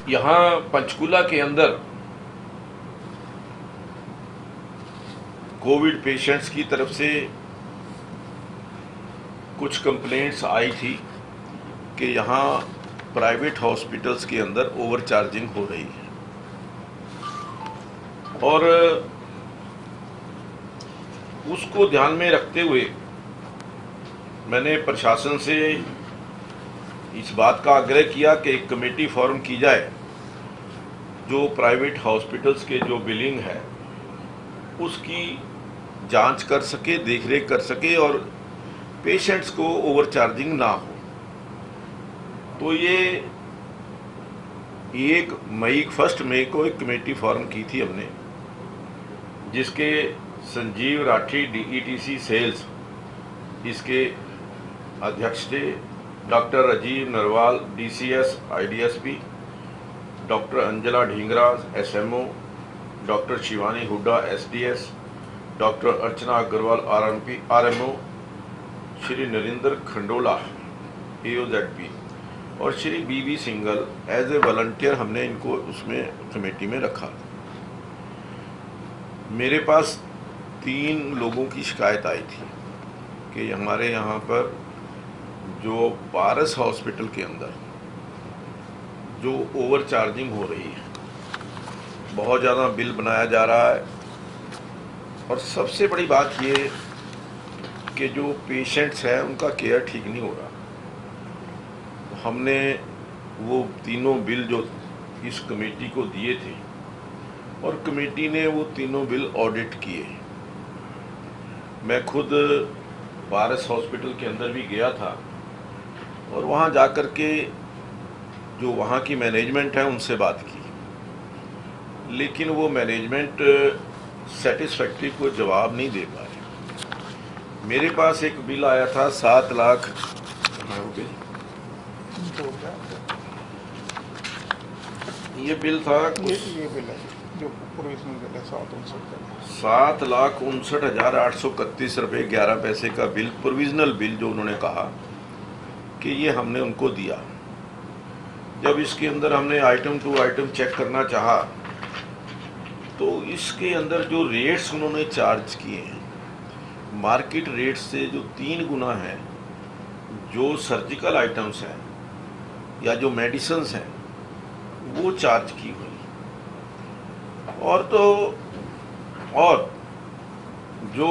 यहाँ पंचकुला के अंदर कोविड पेशेंट्स की तरफ से कुछ कंप्लेंट्स आई थी कि यहाँ प्राइवेट हॉस्पिटल्स के अंदर ओवर चार्जिंग हो रही है और उसको ध्यान में रखते हुए मैंने प्रशासन से इस बात का आग्रह किया कि एक कमेटी फॉर्म की जाए जो प्राइवेट हॉस्पिटल्स के जो बिलिंग है उसकी जांच कर सके, देखरेख कर सके और पेशेंट्स को ओवर चार्जिंग ना हो। तो ये 1 मई को एक कमेटी फॉर्म की थी हमने, जिसके संजीव राठी DETC सेल्स इसके अध्यक्ष थे, doctor Rajiv Narwal DCS IDSP, doctor Anjala Dhingra SMO, doctor Shivani Hooda SDS, doctor Archana Agarwal RMO, Shri Narendra Khandola AOZP और Shri BB Singla as a volunteer हमने इनको उसमें कमेटी में रखा। मेरे पास 3 लोगों की शिकायत आई थी कि हमारे यहाँ पर जो पारस हॉस्पिटल के अंदर जो ओवर चार्जिंग हो रही है, बहुत ज़्यादा बिल बनाया जा रहा है और सबसे बड़ी बात ये कि जो पेशेंट्स हैं उनका केयर ठीक नहीं हो रहा। हमने वो तीनों बिल जो इस कमेटी को दिए थे और कमेटी ने वो तीनों बिल ऑडिट किए। मैं खुद पारस हॉस्पिटल के अंदर भी गया था और वहाँ जाकर के जो वहाँ की मैनेजमेंट है उनसे बात की, लेकिन वो मैनेजमेंट सेटिस्फैक्ट्री को जवाब नहीं दे पा रही। मेरे पास एक बिल आया था 7 लाख, ये बिल था ये बिल है जो प्रोविजनल बिल है 7,59,831 रुपये 11 पैसे का बिल, प्रोविजनल बिल जो उन्होंने कहा कि ये हमने उनको दिया। जब इसके अंदर हमने आइटम टू आइटम चेक करना चाहा तो इसके अंदर जो रेट्स उन्होंने चार्ज किए हैं मार्केट रेट से जो 3 गुना है, जो सर्जिकल आइटम्स हैं या जो मेडिसिन्स हैं वो चार्ज की हुई और जो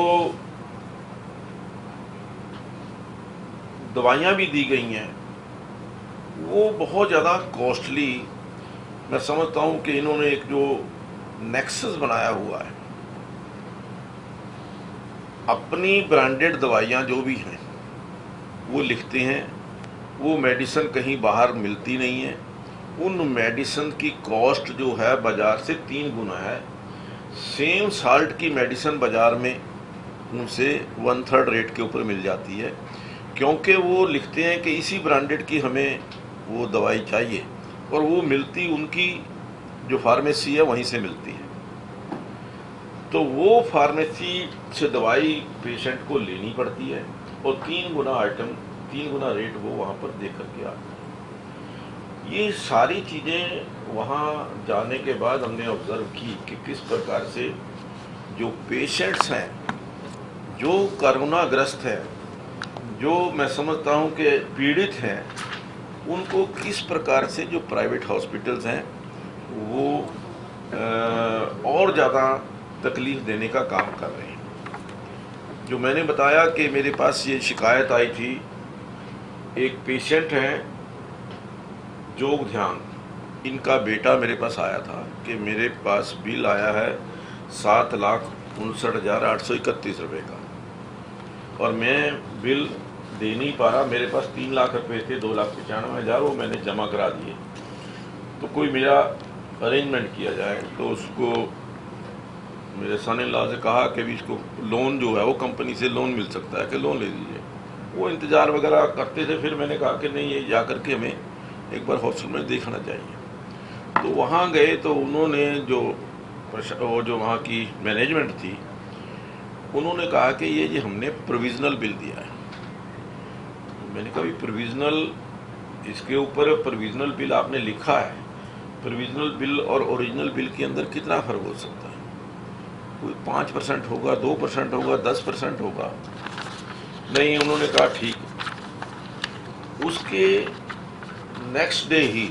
दवाइयाँ भी दी गई हैं वो बहुत ज़्यादा कॉस्टली। मैं समझता हूँ कि इन्होंने एक जो नेक्सस बनाया हुआ है, अपनी ब्रांडेड दवाइयाँ जो भी हैं वो लिखते हैं, वो मेडिसिन कहीं बाहर मिलती नहीं है। उन मेडिसिन की कॉस्ट जो है बाज़ार से 3 गुना है। सेम साल्ट की मेडिसिन बाज़ार में उनसे 1/3 रेट के ऊपर मिल जाती है, क्योंकि वो लिखते हैं कि इसी ब्रांडेड की हमें वो दवाई चाहिए और वो मिलती उनकी जो फार्मेसी है वहीं से मिलती है। तो वो फार्मेसी से दवाई पेशेंट को लेनी पड़ती है और 3 गुना रेट वो वहाँ पर दे करके आते हैं। ये सारी चीज़ें वहाँ जाने के बाद हमने ऑब्ज़र्व की कि किस प्रकार से जो पेशेंट्स हैं, जो कोरोनाग्रस्त हैं, जो मैं समझता हूँ कि पीड़ित हैं, उनको किस प्रकार से जो प्राइवेट हॉस्पिटल्स हैं वो और ज़्यादा तकलीफ़ देने का काम कर रहे हैं। जो मैंने बताया कि मेरे पास ये शिकायत आई थी, एक पेशेंट हैं जोग ध्यान, इनका बेटा मेरे पास आया था कि मेरे पास बिल आया है 7,59,831 रुपये का और मैं बिल दे नहीं पा रहा। मेरे पास 3 लाख रुपए थे, 2,95,000 वो मैंने जमा करा दिए। तो कोई मेरा अरेंजमेंट किया जाए। तो उसको मेरे सन इन लॉ से कहा कि भी इसको लोन जो है वो कंपनी से लोन मिल सकता है कि लोन ले लीजिए। वो इंतज़ार वगैरह करते थे। फिर मैंने कहा कि नहीं, ये जा कर के हमें एक बार हॉस्पिटल में देखना चाहिए। तो वहाँ गए तो उन्होंने जो वहाँ की मैनेजमेंट थी उन्होंने कहा कि ये जी हमने प्रोविज़नल बिल दिया है। मैंने कहा भी प्रोविज़नल, इसके ऊपर प्रोविज़नल बिल आपने लिखा है प्रोविजनल बिल और ओरिजिनल बिल के अंदर कितना फ़र्क हो सकता है? कोई 5% होगा, 2% होगा, 10% होगा। नहीं, उन्होंने कहा ठीक। उसके नेक्स्ट डे ही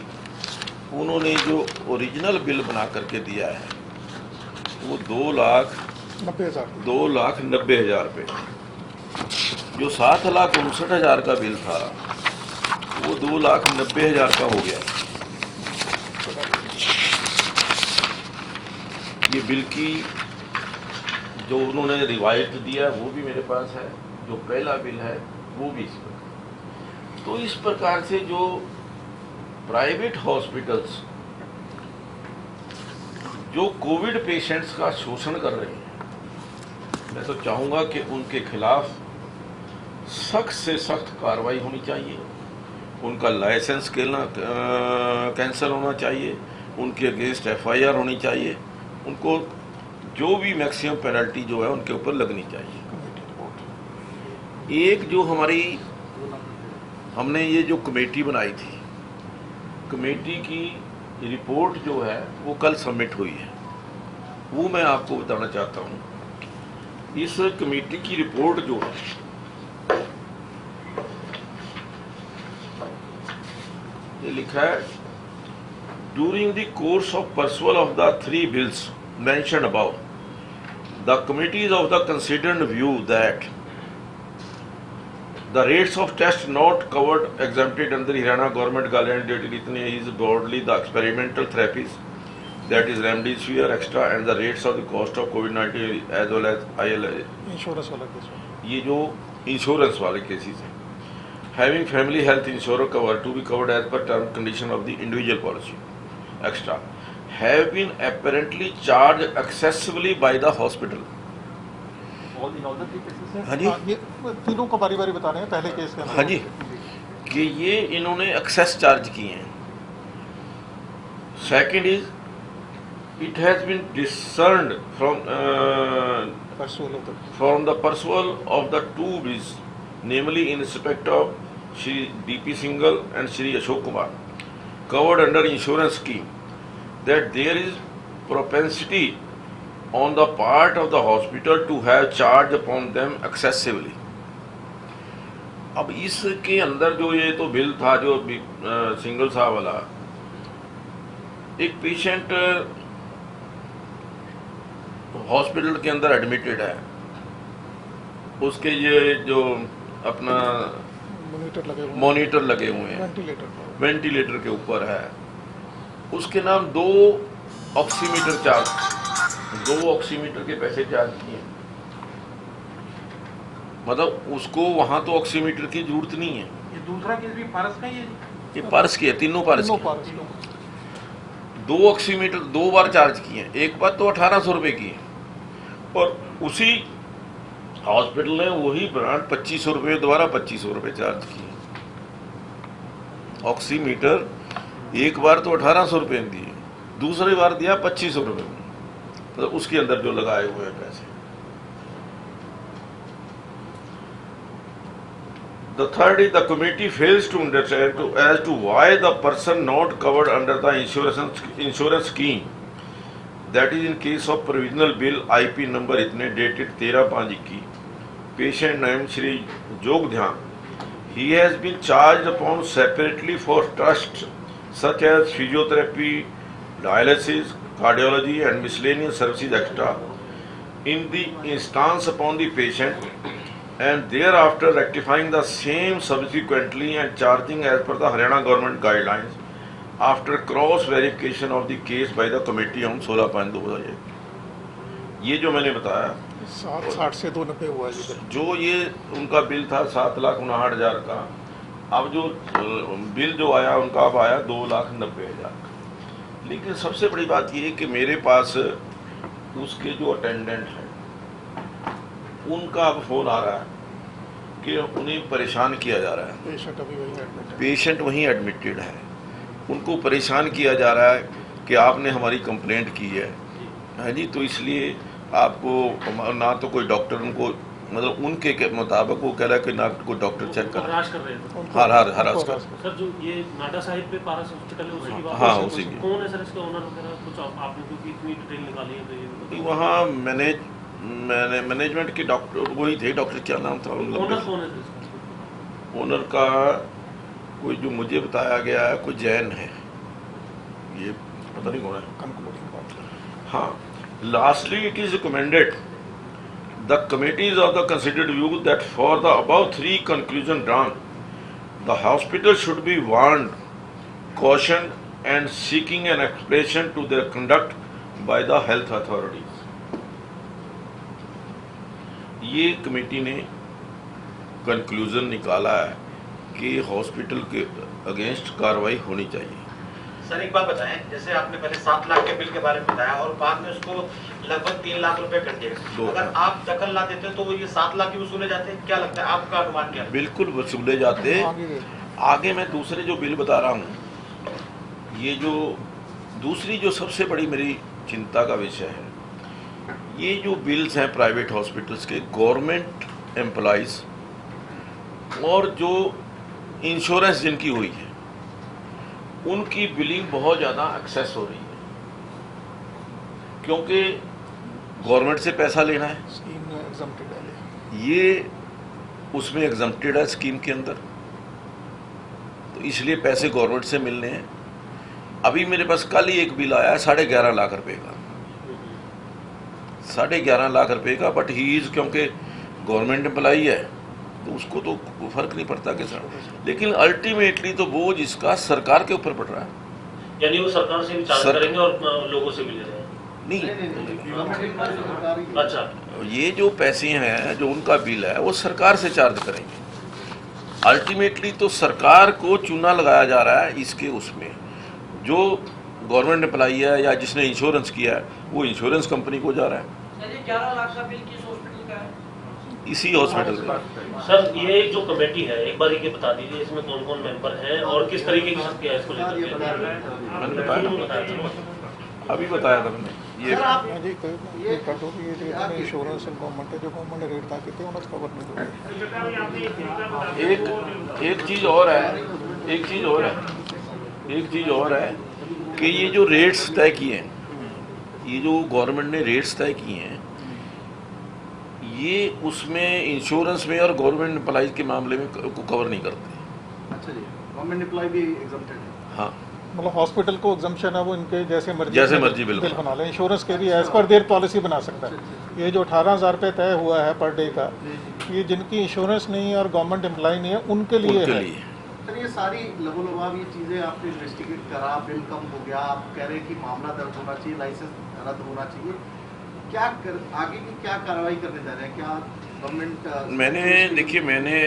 उन्होंने जो ओरिजिनल बिल बना करके दिया है वो 90,000 2,90,000 रुपये। जो 7,59,000 का बिल था वो 2,90,000 का हो गया। ये बिल की जो उन्होंने रिवायत दिया वो भी मेरे पास है, जो पहला बिल है वो भी इस प्रकार। तो इस प्रकार से जो प्राइवेट हॉस्पिटल्स जो कोविड पेशेंट्स का शोषण कर रहे हैं, मैं तो चाहूँगा कि उनके खिलाफ सख्त से सख्त कार्रवाई होनी चाहिए। उनका लाइसेंस कैंसिल होना चाहिए, उनके अगेंस्ट FIR होनी चाहिए, उनको जो भी मैक्सिमम पेनल्टी जो है उनके ऊपर लगनी चाहिए। एक जो हमने ये जो कमेटी बनाई थी, कमेटी की रिपोर्ट जो है वो कल सबमिट हुई है, वो मैं आपको बताना चाहता हूँ। इस कमेटी की रिपोर्ट जो है ये लिखा है, during the course of परसुअल of the 3 bills mentioned above, the committee is of the considered view that the rates of test not covered exempted under Haryana government guidelines dated itne is broadly the experimental therapies, that is remdesivir extra, and the rates of the cost of COVID-19 as well as IL insurance वाला case ये जो insurance वाले cases हैं, having family health insurance cover to be covered as per term condition of the individual policy extra have been apparently charged excessively by the hospital. in all the 3 cases? हाँ जी, ये तीनों को बारी बारी बता रहे हैं। पहले केस के अंदर हाँ जी, कि ये इन्होंने एक्सेस चार्ज किए हैं। Second is it has been discerned perusal of the from the pursual of the 2 bills, namely in respect of Shri D.P. Singhal and Shri Ashok Kumar, covered under insurance scheme, that there is propensity on the part of the hospital to have charged upon them excessively. अब इसके अंदर जो ये तो bill था जो single साहब वाला, एक पेशेंट हॉस्पिटल के अंदर एडमिटेड है, उसके ये जो अपना मॉनिटर लगे हुए हैं, वेंटिलेटर के ऊपर है, उसके नाम 2 ऑक्सीमीटर के पैसे चार्ज किए। मतलब उसको वहां तो ऑक्सीमीटर की जरूरत नहीं है। ये दूसरा केस भी पारस का ही है जी? ये पारस की है, तीनों पारस की। 2 ऑक्सीमीटर 2 बार चार्ज किए हैं, एक बार तो 1,800 रुपये की है, और उसी हॉस्पिटल ने वही ब्रांड 2,500 रुपये दोबारा 2,500 रुपये चार्ज किए। ऑक्सीमीटर एक बार तो 1,800 रुपये में दिए, दूसरी बार दिया 2,500 रुपये में, मतलब उसके अंदर जो लगाए हुए हैं पैसे। The third is the committee fails to understand as to why the person not covered under the insurance scheme, that is in case of provisional bill IP number itne dated 13/5/21, patient name Shri Jogdhyan, he has been charged upon separately for trusts such as physiotherapy, dialysis, cardiology and miscellaneous services extra in the instance upon the patient, and thereafter rectifying the same subsequently and charging as per the Haryana government guidelines after cross verification of the case by the committee on 16/5/2001। ये जो मैंने बताया 60 से 290 हुआ है। जो ये उनका बिल था 7,59,000 का, अब जो बिल जो आया उनका अब आया 2,90,000 का। लेकिन सबसे बड़ी बात ये है कि मेरे पास उसके जो अटेंडेंट हैं उनका अब फोन आ रहा है कि उन्हें परेशान किया जा रहा है। पेशेंट वहीं एडमिटेड है, उनको परेशान किया जा रहा है कि आपने हमारी कंप्लेंट की है जी, तो इसलिए आपको ना तो कोई डॉक्टर उनको मतलब उनके के मुताबिक वो कह रहा है कि नाक को डॉक्टर चेक कर हरास कर रहे थे। उनको- हरास उनको कर। सर जो ये नाडा साहिब पे पारस हॉस्पिटल है उसी की बात हाँ, है? उसी की। कौन है सर इसका ओनर वगैरह कुछ आपने क्योंकि इतनी डिटेल निकाली है तो ये कि वहाँ मैनेजमेंट के डॉक्टर वही थे, डॉक्टर क्या नाम था ओनर उनका? कौन है सर इसका? ओनर का कोई जो मुझे बताया गया है कोई जैन है, ये पता नहीं कौन है। concluding part. हाँ, lastly it is recommended the committees of the considered view that for the above three conclusion drawn, the hospital should be warned, cautioned, and seeking an explanation to their conduct by the health authorities. ये committee ने conclusion निकाला है कि hospital के against कार्रवाई होनी चाहिए। Sir एक बात बताएं, जैसे आपने पहले 7 लाख के बिल के बारे में बताया और बाद में उसको लगभग 3 लाख रुपए कर दिए। दो अगर लाख। आप दखल ना देते तो ये 7 लाख ही वसूले जाते, क्या लगता है आपका अनुमान क्या है? बिल्कुल वसूले जाते। आगे आगे मैं दूसरे जो बिल बता रहा हूँ, ये जो दूसरी जो सबसे बड़ी मेरी चिंता का विषय है, ये जो बिल्स हैं प्राइवेट हॉस्पिटल्स के, गवर्नमेंट एम्प्लॉइज और जो इंश्योरेंस जिनकी हुई है उनकी बिलिंग बहुत ज़्यादा एक्सेस हो रही है, क्योंकि गवर्नमेंट से पैसा लेना है, स्कीम में exempted है। ये उसमें एग्जम्प्टेड है स्कीम के अंदर, तो इसलिए पैसे गवर्नमेंट से मिलने हैं। अभी मेरे पास कल ही एक बिल आया है 11.5 लाख रुपए का, 11.5 लाख रुपए का, बट ही इज़ क्योंकि गवर्नमेंट एम्प्लॉई है तो उसको तो फर्क नहीं पड़ता कि सर, लेकिन अल्टीमेटली तो बोझ इसका सरकार के ऊपर पड़ रहा है। यानी वो सरकार से भी चार्ज सर- करेंगे और लोगों से भी ले रहे हैं। नहीं, अच्छा, ये जो पैसे हैं जो उनका बिल है वो सरकार से चार्ज करेंगे। अल्टीमेटली तो सरकार को चूना लगाया जा रहा है इसके उसमें, जो गवर्नमेंट एम्प्लॉई है या जिसने इंश्योरेंस किया है वो इंश्योरेंस कंपनी को जा रहा है, 11 लाख का बिल किस हॉस्पिटल का है? इसी हॉस्पिटल का। सर ये जो कमेटी है एक बार ये बता दीजिए इसमें कौन कौन मेंबर हैं और किस तरीके की शक्ति है इसको लेकर के? मैंने बताया शुरू ना, में बताया था। अभी बताया था मैंने। ये हाँ जी, ये कर दो कि ये जो इन्होंने इंश्योरेंस एंड गवर्नमेंट है जो गवर्नमेंट ने रेट ताकि थे उन्हें कवर नहीं करेगी। एक चीज़ और है, एक चीज़ और है कि ये जो रेट्स तय किए हैं, ये जो गवर्नमेंट ने रेट्स तय किए हैं, ये उसमें इंश्योरेंस में और गवर्नमेंट एम्प्लॉइज के मामले में को कवर नहीं करते। अच्छा जी, गवर्नमेंट एम्प्लॉय भी एग्जम्प्टेड है। हाँ, मतलब हॉस्पिटल को एग्जम्पशन है वो इनके जैसे मर्जी बिल बिल बना ले, इंश्योरेंस के भी एज पर देयर पॉलिसी बना सकता है। ये जो 18,000 रुपये तय हुआ है पर डे का, ये जिनकी इंश्योरेंस नहीं है और गवर्नमेंट एम्प्लॉय नहीं है उनके लिए उनके है। लिए। सर ये सारी लगोलगाव ये चीज़ें आपने इन्वेस्टिगेट करा, बिल कम हो गया, आप कह रहे हैं कि मामला दर्ज होना चाहिए, लाइसेंस रद्द होना चाहिए, क्या कर आगे की क्या कार्रवाई करने जा रहे हैं? क्या गवर्नमेंट मैंने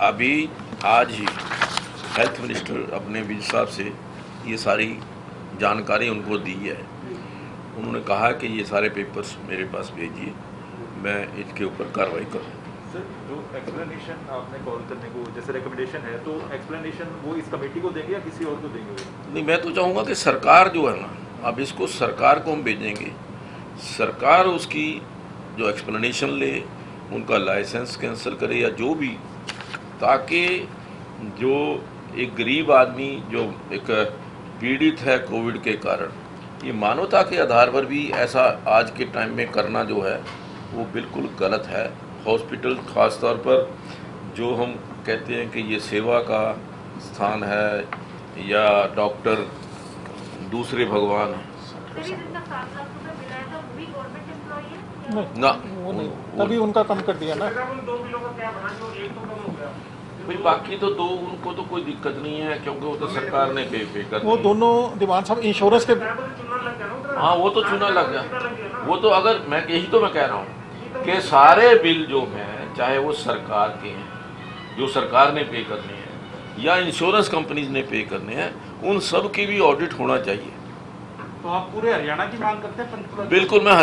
अभी आज ही हेल्थ मिनिस्टर अपने विज साहब से ये सारी जानकारी उनको दी है। उन्होंने कहा कि ये सारे पेपर्स मेरे पास भेजिए, मैं इनके ऊपर कार्रवाई करूँ। सर जो एक्सप्लेनेशन आपने कॉल करने को जैसे रिकमेंडेशन है, तो एक्सप्लेनेशन वो इस कमेटी को देंगे या किसी और को देंगे? नहीं, मैं तो चाहूँगा कि सरकार जो है ना, अब इसको सरकार को हम भेजेंगे, सरकार उसकी जो एक्सप्लेनेशन ले, उनका लाइसेंस कैंसिल करे या जो भी, ताकि जो एक गरीब आदमी जो एक पीड़ित है कोविड के कारण, ये मानवता के आधार पर भी ऐसा आज के टाइम में करना जो है वो बिल्कुल गलत है। हॉस्पिटल ख़ास तौर पर जो हम कहते हैं कि ये सेवा का स्थान है या डॉक्टर दूसरे भगवान हैं, नहीं, ना वो नहीं, तभी उनका कम कर दिया ना। भाई बाकी तो दो उनको तो कोई दिक्कत नहीं है क्योंकि वो तो सरकार ने पे कर वो दी। दोनों दीवान साहब इंश्योरेंस के हाँ, वो तो चुना लग गया। वो तो अगर मैं यही तो मैं कह रहा हूँ कि सारे बिल जो हैं, चाहे वो सरकार के हैं जो सरकार ने पे करने हैं या इंश्योरेंस कंपनीज ने पे करने हैं, उन सब की भी ऑडिट होना चाहिए। तो आप पूरे हरियाणा की मांग करते हैं पंचकुला? बिल्कुल, मैं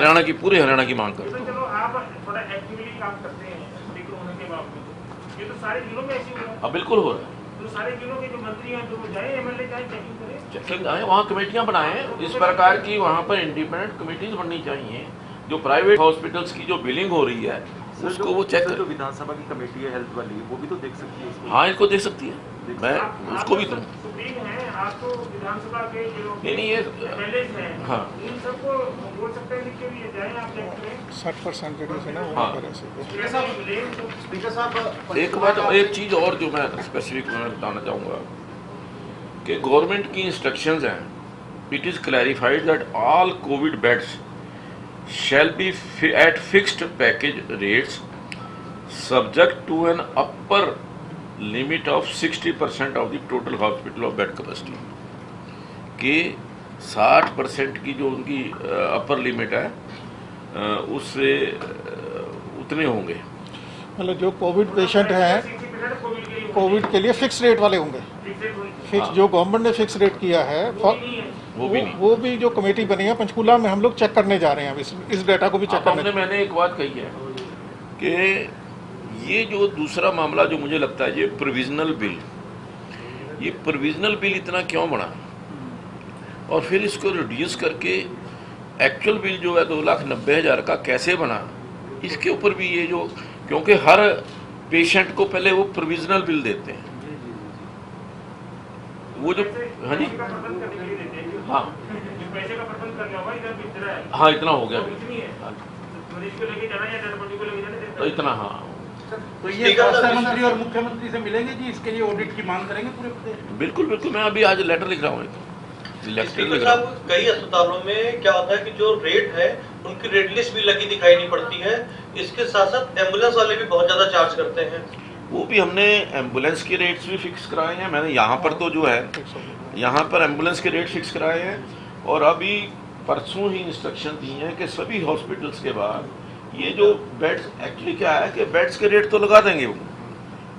पूरे हरियाणा की मांग करता हूँ। चलो आप थोड़ा एक्टिवली काम करते हैं स्पीकर होने के बावजूद, ये तो सारे जिलों में ऐसे हो रहा है। अब बिल्कुल हो रहा है, तो सारे जिलों के जो मंत्री हैं जो जाए एमएलए जाए चेकिंग करें। चेकिंग आए, वहाँ कमेटियाँ बनाएं, इस प्रकार की वहाँ पर इंडिपेंडेंट कमेटीज बननी चाहिए। जो प्राइवेट हॉस्पिटल्स की जो बिलिंग हो रही है, सर, उसको वो चेक सर, कर। जो विधानसभा की कमेटी है हेल्थ वाली, वो भी तो देख सकती है इसको। हाँ, इसको दे सकती है, मैं आप उसको भी तो दूँ। सुप्रीम है, आप तो विधानसभा के जो नहीं, ये MLAs हैं, हाँ। इन सबको बोल सकते हैं लिख के भी जाएं आप चेक करें। 60% रेड्यूस है ना वो हाँ। करे से। स्पीकर साहब स्पीकर साहब एक बात, एक चीज़ और जो मैं स्पेसिफिक मैं बताना चाहूँगा कि गवर्नमेंट की इंस्ट्रक्शंस हैं, it is clarified that all Covid beds shall be at fixed package rates subject to an upper limit of 60% of the total hospital of bed capacity, कि 60% की जो उनकी अपर लिमिट है उससे उतने होंगे। मतलब जो कोविड पेशेंट हैं 60% कोविड के लिए फिक्स रेट वाले होंगे। फिक्स जो गवर्नमेंट ने फिक्स रेट किया है वो भी नहीं। वो भी जो कमेटी बनी है पंचकूला में हम लोग चेक करने जा रहे हैं। अब इस डेटा को भी चेक अब करने हमने मैंने एक बात कही है कि ये जो दूसरा मामला जो मुझे लगता है, ये प्रोविजनल बिल इतना क्यों बना, और फिर इसको रिड्यूस करके एक्चुअल बिल जो है 2,90,000 का कैसे बना, इसके ऊपर भी ये जो, क्योंकि हर पेशेंट को पहले वो प्रोविजनल बिल देते हैं, वो जो, हाँ जी, का प्रबंध करने के लिए देते हैं। हाँ जिस पैसे का प्रबंध करना होगा इधर इतना है, हाँ, इतना हो गया तो इतनी है। हाँ, मरीज को लेके जाना या डेड बॉडी को लेके जाना तो इतना, हाँ तो ये स्वास्थ्य मंत्री और मुख्यमंत्री से मिलेंगे जी, इसके लिए ऑडिट की मांग करेंगे पूरे प्रदेश में? बिल्कुल बिल्कुल, मैं अभी आज लेटर लिख रहा हूँ, लेटर स्पीकर लिख रहा हूँ। साहब, कई अस्पतालों में क्या होता है कि जो रेट है उनकी रेट लिस्ट भी लगी दिखाई नहीं पड़ती है। इसके साथ साथ एम्बुलेंस वाले भी बहुत ज्यादा चार्ज करते हैं। वो भी हमने एम्बुलेंस के रेट्स भी फिक्स कराए हैं। मैंने यहाँ पर तो जो है, यहाँ पर एम्बुलेंस के रेट फिक्स कराए हैं, और अभी परसों ही इंस्ट्रक्शन दी हैं कि सभी हॉस्पिटल्स के बाद ये जो बेड्स, एक्चुअली क्या है कि बेड्स के रेट तो लगा देंगे वो,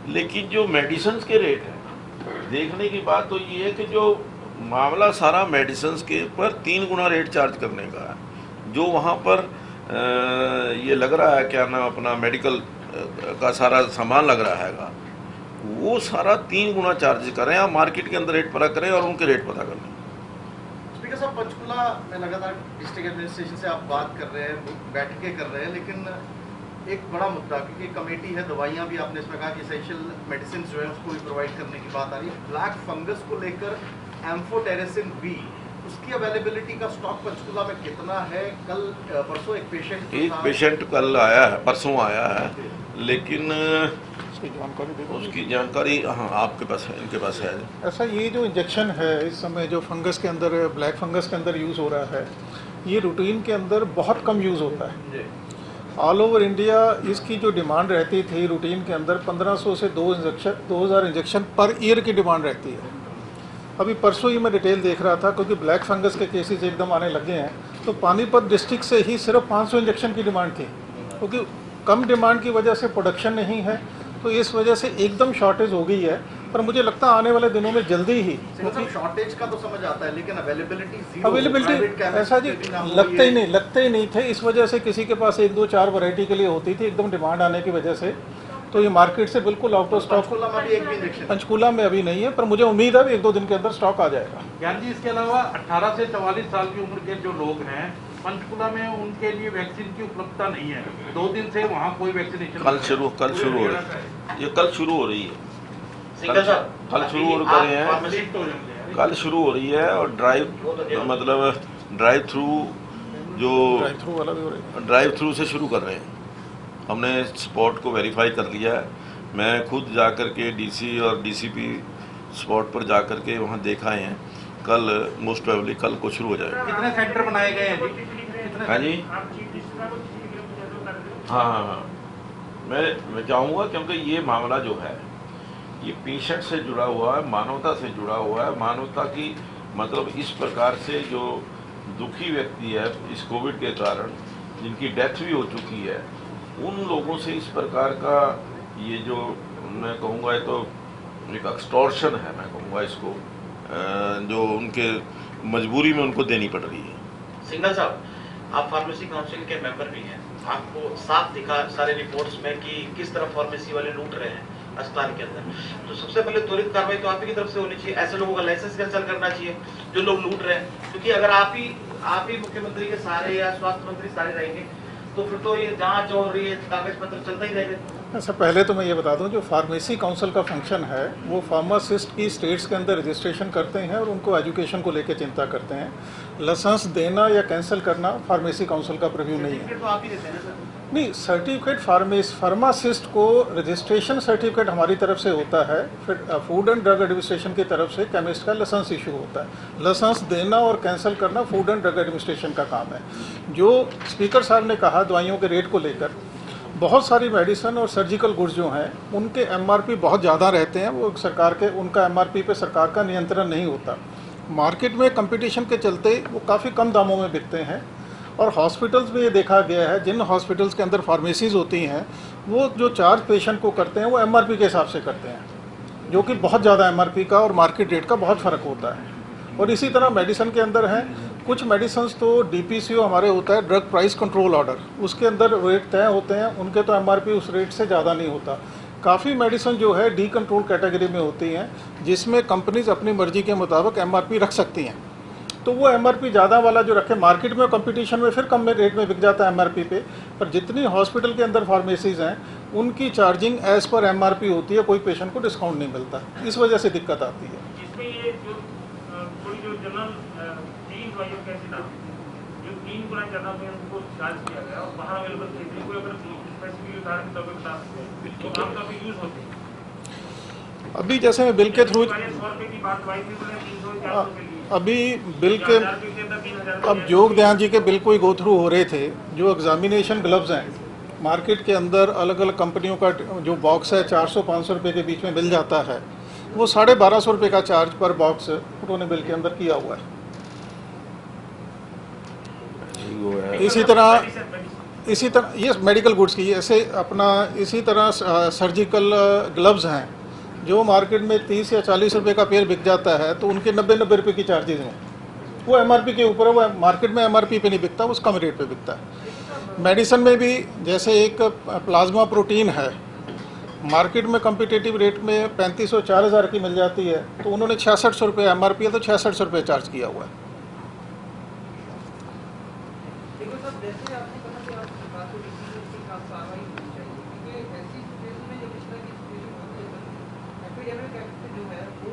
लेकिन जो मेडिसिन के रेट है, देखने की बात तो ये है कि जो मामला सारा मेडिसिन के पर 3 गुना रेट चार्ज करने का है। जो वहाँ पर ये लग रहा है, क्या नाम अपना मेडिकल का सारा सामान लग रहा है, वो सारा 3 गुना चार्ज करें। आप मार्केट के अंदर रेट पता करें और उनके रेट पता करें। स्पीकर साहब, पंचकुला में लगातार डिस्ट्रिक्ट एडमिनिस्ट्रेशन से आप बात कर रहे हैं, बैठकें कर रहे हैं, लेकिन एक बड़ा मुद्दा, क्योंकि कमेटी है, दवाइयाँ भी आपने इसमें कहा कि एसेंशियल मेडिसिन जो है उसको भी प्रोवाइड करने की बात आ रही है। ब्लैक फंगस को लेकर एम्फोटेरेसिन बी, उसकी अवेलेबिलिटी का स्टॉक पंचकुला में कितना है? कल परसों एक पेशेंट कल आया है, परसों आया है, लेकिन उसकी जानकारी दे दो। उसकी जानकारी हाँ आपके पास है, इनके पास है। ऐसा ये जो इंजेक्शन है इस समय जो फंगस के अंदर, ब्लैक फंगस के अंदर यूज़ हो रहा है, ये रूटीन के अंदर बहुत कम यूज़ होता है। ऑल ओवर इंडिया इसकी जो डिमांड रहती थी रूटीन के अंदर 1500 से 2000 इंजेक्शन पर ईयर की डिमांड रहती है। अभी परसों ही मैं डिटेल देख रहा था, क्योंकि ब्लैक फंगस के केसेस एकदम आने लगे हैं, तो पानीपत डिस्ट्रिक्ट से ही सिर्फ 500 इंजेक्शन की डिमांड थी, क्योंकि कम डिमांड की वजह से प्रोडक्शन नहीं है, तो इस वजह से एकदम शॉर्टेज हो गई है। पर मुझे लगता है आने वाले दिनों में जल्दी ही, क्योंकि शॉर्टेज का तो समझ आता है, लेकिन अवेलेबिलिटी ऐसा जी लगते ही नहीं थे। इस वजह से किसी के पास 1, 2, 4 वैरायटी के लिए होती थी, एकदम डिमांड आने की वजह से तो ये मार्केट से बिल्कुल आउट ऑफ स्टॉक। पंचकूला में अभी नहीं है, पर मुझे उम्मीद है 1-2 दिन के अंदर स्टॉक आ जाएगा। ज्ञान जी, इसके अलावा 18 से 44 साल की उम्र के जो लोग हैं पंचकुला में, उनके लिए वैक्सीन की उपलब्धता नहीं है। 2 दिन से वहाँ कोई वैक्सीनेशन कल शुरू हो रही है, ये कल शुरू हो रही है, सिंगल साहब, कल शुरू हो रहे हैं, कल शुरू हो रही है। और ड्राइव थ्रू जो ड्राइव थ्रू वाला भी हो रहा है, ड्राइव थ्रू से शुरू कर रहे हैं। हमने स्पॉट को वेरीफाई कर लिया है। मैं खुद जा कर के डीसी और डीसीपी स्पॉट पर जा कर के वहाँ देखा है। कल मोस्ट प्रोबेबली कल को शुरू हो जाएगा। कितने सेंटर बनाए गए हैं जी? हाँ जी, हाँ, मैं चाहूँगा, क्योंकि ये मामला जो है ये पेशेंट से जुड़ा हुआ है, मानवता से जुड़ा हुआ है। मानवता की मतलब इस प्रकार से जो दुखी व्यक्ति है इस कोविड के कारण, जिनकी डेथ भी हो चुकी है, उन लोगों से इस प्रकार का ये जो मैं कहूँगा ये तो एक एक्सटॉर्शन है, मैं कहूँगा इसको, जो उनके मजबूरी में उनको देनी पड़ रही है। सिंगल साहब, आप फार्मेसी काउंसिल के मेंबर भी हैं, आपको साफ दिखा सारे रिपोर्ट्स में कि किस तरह फार्मेसी वाले लूट रहे हैं अस्पताल के अंदर। तो सबसे पहले त्वरित कार्रवाई तो आप ही की तरफ से होनी चाहिए। ऐसे लोगों का लाइसेंस कैंसिल करना चाहिए जो लोग लूट रहे हैं, क्योंकि अगर आप ही मुख्यमंत्री के सारे या स्वास्थ्य मंत्री सारे रहेंगे तो फिर तो ये जांच और ये कागज पत्र चलता ही रहेगा। अच्छा, पहले तो मैं ये बता दूं, जो फार्मेसी काउंसिल का फंक्शन है वो फार्मासिस्ट की स्टेट्स के अंदर रजिस्ट्रेशन करते हैं और उनको एजुकेशन को लेकर चिंता करते हैं। लाइसेंस देना या कैंसिल करना फार्मेसी काउंसिल का प्रीव्यू नहीं है। तो आप ही देते हैं ना सर? नहीं, सर्टिफिकेट फार्मासिस्ट को रजिस्ट्रेशन सर्टिफिकेट हमारी तरफ से होता है, फिर फूड एंड ड्रग एडमिनिस्ट्रेशन की तरफ से केमिस्ट का लाइसेंस इशू होता है। लाइसेंस देना और कैंसिल करना फूड एंड ड्रग एडमिनिस्ट्रेशन का काम है। जो स्पीकर साहब ने कहा दवाइयों के रेट को लेकर, बहुत सारी मेडिसिन और सर्जिकल गुड्स जो हैं उनके एमआरपी बहुत ज़्यादा रहते हैं, वो सरकार के, उनका एमआरपी पे सरकार का नियंत्रण नहीं होता। मार्केट में कंपटीशन के चलते वो काफ़ी कम दामों में बिकते हैं। और हॉस्पिटल्स में ये देखा गया है, जिन हॉस्पिटल्स के अंदर फार्मेसीज होती हैं वो जो चार्ज पेशेंट को करते हैं वो एमआरपी के हिसाब से करते हैं, जो कि बहुत ज़्यादा एमआरपी का और मार्केट रेट का बहुत फ़र्क होता है। और इसी तरह मेडिसिन के अंदर है, कुछ मेडिसिन तो डीपीसीओ हमारे होता है, ड्रग प्राइस कंट्रोल ऑर्डर, उसके अंदर रेट तय होते हैं, उनके तो एमआरपी उस रेट से ज़्यादा नहीं होता। काफ़ी मेडिसिन जो है डी कंट्रोल कैटेगरी में होती हैं, जिसमें कंपनीज अपनी मर्जी के मुताबिक एमआरपी रख सकती हैं। तो वो एमआरपी ज़्यादा वाला जो रखे, मार्केट में कंपटीशन में फिर कम में रेट में बिक जाता है एमआरपी पे। पर जितनी हॉस्पिटल के अंदर फार्मेसीज हैं उनकी चार्जिंग एज पर एमआरपी होती है, कोई पेशेंट को डिस्काउंट नहीं मिलता, इस वजह से दिक्कत आती है। इसमें ये जो थोड़ी जो जनरल 3 दवाइयों के ऐसे नाम जो 3 गुना ज़्यादा में उनको चार्ज किया गया और बाहर अवेलेबल थे, कोई अगर स्पेसिफिक उदाहरण के तौर पर बता सकते हैं तो आमतौर पर यूज़ होते हैं। अभी जैसे मैं बिल के थ्रू, 100 रुपये की बात दवाई थी, 300-400 के लिए अभी बिल के, अब जोग ध्यान जी के बिल कोई गो थ्रू हो रहे थे, जो एग्जामिनेशन ग्लव्स हैं मार्केट के अंदर अलग अलग कंपनियों का जो बॉक्स है 400-500 रुपये के बीच में मिल जाता है, वो 1250 रुपये का चार्ज पर बॉक्स उन्होंने बिल के अंदर किया हुआ है। इसी तरह ये मेडिकल गुड्स की, ऐसे अपना इसी तरह सर्जिकल ग्लव्स हैं जो मार्केट में 30 या 40 रुपये का पेयर बिक जाता है, तो उनके 90 रुपये की चार्जेज हैं। वो एमआरपी के ऊपर है, वो मार्केट में एमआरपी पे नहीं बिकता, उस कम रेट पे बिकता है। मेडिसिन में भी जैसे एक प्लाज्मा प्रोटीन है, मार्केट में कम्पिटिटिव रेट में 3500-4000 की मिल जाती है, तो उन्होंने 6600 रुपये एमआरपी है तो 6600 रुपये चार्ज किया हुआ है। देखो सर, जैसे आपने कहा कि आप सरकार को कार्रवाई होनी चाहिए, क्योंकि ऐसी सिचुएशन में जब इस तरह की सिचुएशन होती है तो एपिडेमिक एक्ट जो है वो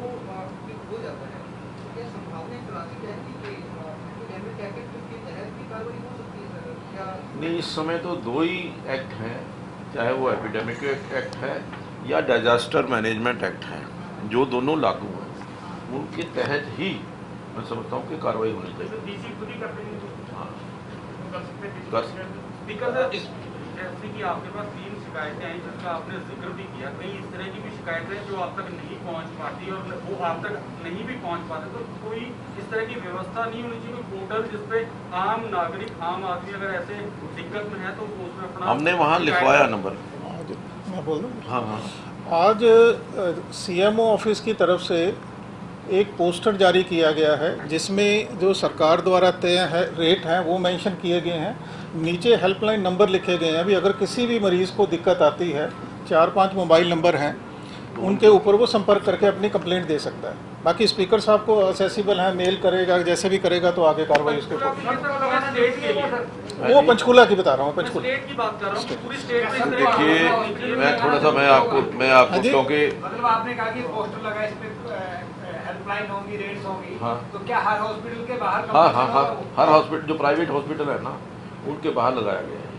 हो जाता है, तो क्या संभावना क्लासिक है कि एपिडेमिक एक्ट के तहत भी कार्रवाई हो सकती है सर? क्या नहीं, इस समय तो 2 ही एक्ट हैं, चाहे वो एपिडेमिक एक्ट है या डिजास्टर मैनेजमेंट एक्ट है, जो दोनों लागू हैं, उनके तहत ही मैं समझता हूँ कि कार्रवाई होनी चाहिए। डीसी खुद ही करते हैं, हाँ, कर सकते हैं कर स्पीकर सर। जैसे कि आपके पास 3 शिकायतें आई जिसका आपने जिक्र भी किया, कई इस तरह की भी शिकायतें जो आप तक नहीं पहुंच पाती और वो आप तक नहीं भी पहुंच पाते, तो कोई इस तरह की व्यवस्था नहीं होनी चाहिए, कोई पोर्टल जिसपे आम नागरिक, आम आदमी अगर ऐसे दिक्कत में है तो वो उसमें अपना, हमने वहाँ लिखवाया नंबर। मैं बोल दूँ, हाँ हाँ, आज सीएमओ ऑफिस की तरफ से एक पोस्टर जारी किया गया है जिसमें जो सरकार द्वारा तय है रेट हैं वो मेंशन किए गए हैं, नीचे हेल्पलाइन नंबर लिखे गए हैं। अभी अगर किसी भी मरीज़ को दिक्कत आती है, 4-5 मोबाइल नंबर हैं, उनके ऊपर वो संपर्क करके अपनी कंप्लेंट दे सकता है। बाकी स्पीकर साहब को असेसिबल है, मेल करेगा, जैसे भी करेगा तो आगे कार्रवाई उसके ऊपर। वो पंचकूला की बता रहा हूँ, पंचकूला स्टेट की बात कर रहा हूँ, पूरी स्टेट में देखिए मैं थोड़ा सा मैं आपको क्योंकि मतलब आपने कहा कि पोस्टर लगा, इस पे हेल्पलाइन होंगी, रेट्स होंगी, हाँ, तो क्या हर हॉस्पिटल के बाहर? हाँ, हर हॉस्पिटल, जो प्राइवेट हॉस्पिटल है ना, उनके बाहर लगाया गया है।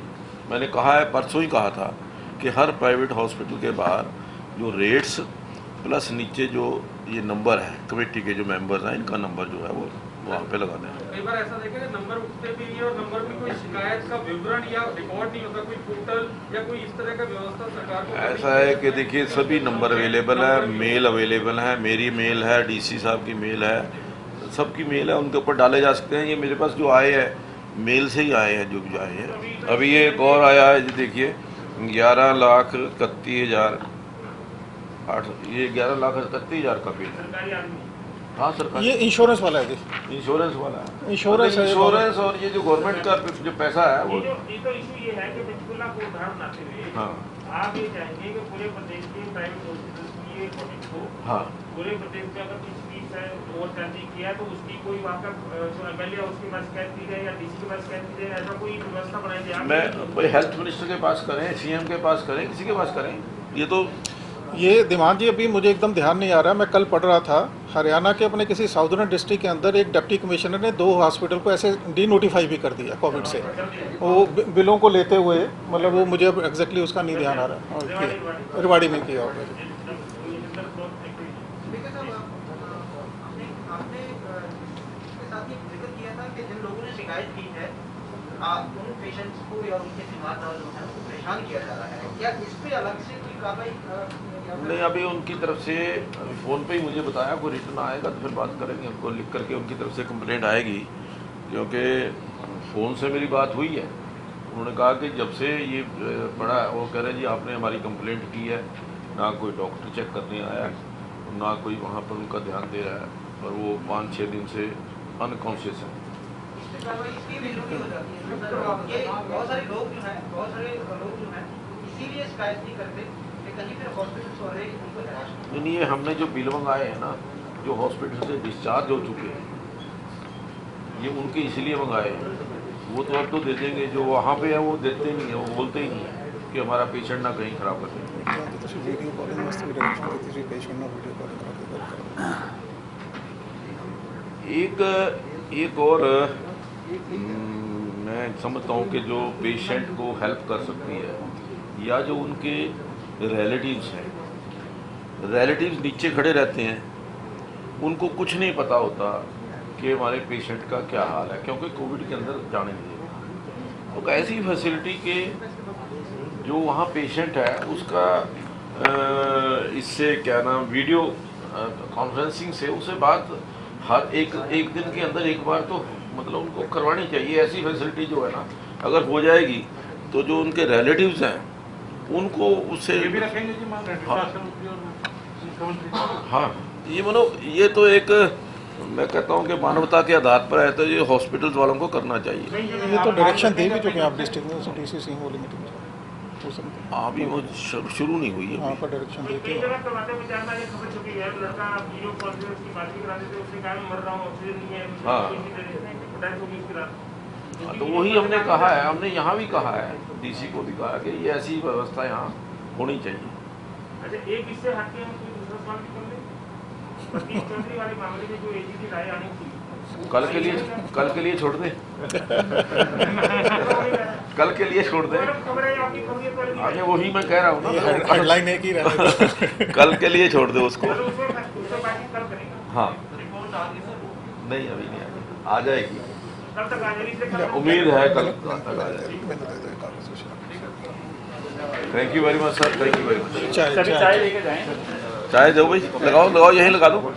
मैंने कहा है, परसों ही कहा था कि हर प्राइवेट हॉस्पिटल के बाहर जो रेट्स प्लस नीचे जो ये नंबर है कमेटी के जो मेंबर्स हैं, इनका नंबर जो है वो वहाँ पे लगाना है। कई बार ऐसा देखा नंबर उठते भी नहीं और नंबर में कोई शिकायत का विवरण या रिकॉर्ड नहीं होता, कोई पोर्टल या कोई इस तरह का व्यवस्था सरकार को ऐसा है कि देखिए सभी नंबर अवेलेबल है, मेल अवेलेबल है, मेरी मेल है, डीसी साहब की मेल है, सबकी मेल है, उनके ऊपर डाले जा सकते हैं। ये मेरे पास जो आए हैं मेल से ही आए हैं, जो भी आए हैं। अभी ये एक और आया है, देखिए 11,31,000, ये 11,31,000 का बिल है। हाँ सरकार, ये इंश्योरेंस वाला है जी, इंश्योरेंस वाला है, इंश्योरेंस है। इंश्योरेंस और ये जो गवर्नमेंट का जो पैसा है वो, ये तो इशू ये है कि पंचकूला को उदाहरण बनाते हुए हाँ आप ये चाहेंगे कि पूरे प्रदेश के प्राइवेट हॉस्पिटल की ये ऑडिट हो, हाँ पूरे प्रदेश में अगर कुछ भी है और तहकीक किया है तो उसकी कोई वहाँ का जो एमएलए है उसके पास शिकायत की जाए या डीसी के पास शिकायत की जाए, ऐसा कोई व्यवस्था बनाई जाए? मैं भाई हेल्थ मिनिस्टर के पास करें, सीएम के पास करें, किसी के पास करें। ये तो ये दिमाग जी अभी मुझे एकदम ध्यान नहीं आ रहा। मैं कल पढ़ रहा था हरियाणा के अपने किसी साउदर्न डिस्ट्रिक्ट के अंदर एक डिप्टी कमिश्नर ने 2 हॉस्पिटल को ऐसे डीनोटिफाई भी कर दिया कोविड से, वो बिलों को लेते हुए। मतलब वो मुझे एग्जैक्टली उसका नहीं ध्यान आ रहा। और रेवाड़ी में किया होगा। देखिए साहब, आपने इसके साथ ये जिक्र किया था कि जिन लोगों ने शिकायत की है उन पेशेंट्स को या उनके तीमारदार जो है उनको परेशान किया जा रहा है, क्या इस पे अलग से कोई कार्रवाई? नहीं, अभी उनकी तरफ से अभी फ़ोन पे ही मुझे बताया, कोई रिटर्न आएगा तो फिर बात करेंगे। उनको लिख करके उनकी तरफ से कंप्लेंट आएगी, क्योंकि फ़ोन से मेरी बात हुई है। उन्होंने कहा कि जब से ये पड़ा, वो कह रहे जी आपने हमारी कंप्लेंट की है, ना कोई डॉक्टर चेक करने आया, ना कोई वहाँ पर उनका ध्यान दे रहा है, और वो 5-6 दिन से अनकॉन्शियस है। इसकी भी जरूरी हो जाती है। ये बहुत सारे लोग जो हैं इसीलिए शिकायत नहीं करते कि कहीं फिर हॉस्पिटल्स वाले उनको हरास हो। नहीं, ये हमने जो बिल मंगाए हैं ना, जो हॉस्पिटल से डिस्चार्ज हो चुके हैं, ये उनके इसलिए मंगाए हैं। वो तो अब तो दे देंगे, जो वहाँ पे है वो देते नहीं है, वो बोलते ही नहीं है कि हमारा पेशेंट ना कहीं खराब कर दे। एक और मैं समझता हूँ कि जो पेशेंट को हेल्प कर सकती है, या जो उनके रिलेटिव्स हैं, रिलेटिव्स नीचे खड़े रहते हैं, उनको कुछ नहीं पता होता कि हमारे पेशेंट का क्या हाल है, क्योंकि कोविड के अंदर जाने नहीं देगा। तो ऐसी फैसिलिटी के जो वहाँ पेशेंट है उसका इससे क्या नाम वीडियो कॉन्फ्रेंसिंग से उसे बात हर एक दिन के अंदर एक बार तो मतलब उनको करवानी चाहिए। ऐसी फैसिलिटी जो है ना, अगर हो जाएगी तो जो उनके रिलेटिव्स हैं उनको उससे ये भी रखेंगे जी मान हाँ, ये तो एक मैं कहता हूँ कि मानवता के आधार पर है, तो ये हॉस्पिटल्स वालों को करना चाहिए। ये तो डायरेक्शन दे भी चुके हैं आप डिस्ट्रिक्ट में, डीसी सिंह वाली मीटिंग में। अभी वो शुरू नहीं हुई है। वहाँ पर डायरेक्शन देते कई हैं। जगह करवाते हैं, विचार में खबर छुपी है, लड़का वीडियो कॉन्फ्रेंस की बात भी करा देते, उसने कहा मैं मर रहा हूँ, ऑक्सीजन नहीं है, हाँ। डेथ हो गई उसकी रात। तो वही हमने कहा है, हमने यहाँ भी कहा है, डीसी को भी कहा कि ये ऐसी व्यवस्था यहाँ होनी चाहिए। अच्छा, एक इससे हटके हम कोई दूसरा सवाल भी कर लें? सतीश चौधरी वाले मामले में जो एजी की राय आनी थी, कल के लिए छोड़ दे कल के लिए छोड़ दे। खबर है आपकी, खबर है तो आगे वही मैं कह रहा हूँ ना, हेडलाइन एक ही रहती कल के लिए छोड़ दे उसको। उससे बातचीत कल करेंगे। हाँ, रिपोर्ट आ गई सर? नहीं अभी नहीं आ जाएगी, कल तक आ जाएगी, इससे कल उम्मीद है कल तक आ जाएगी। Thank you very much sir, thank you very much. चाय चाय लेके जाएं। चाय दो भाई, लगाओ यहीं लगा दो।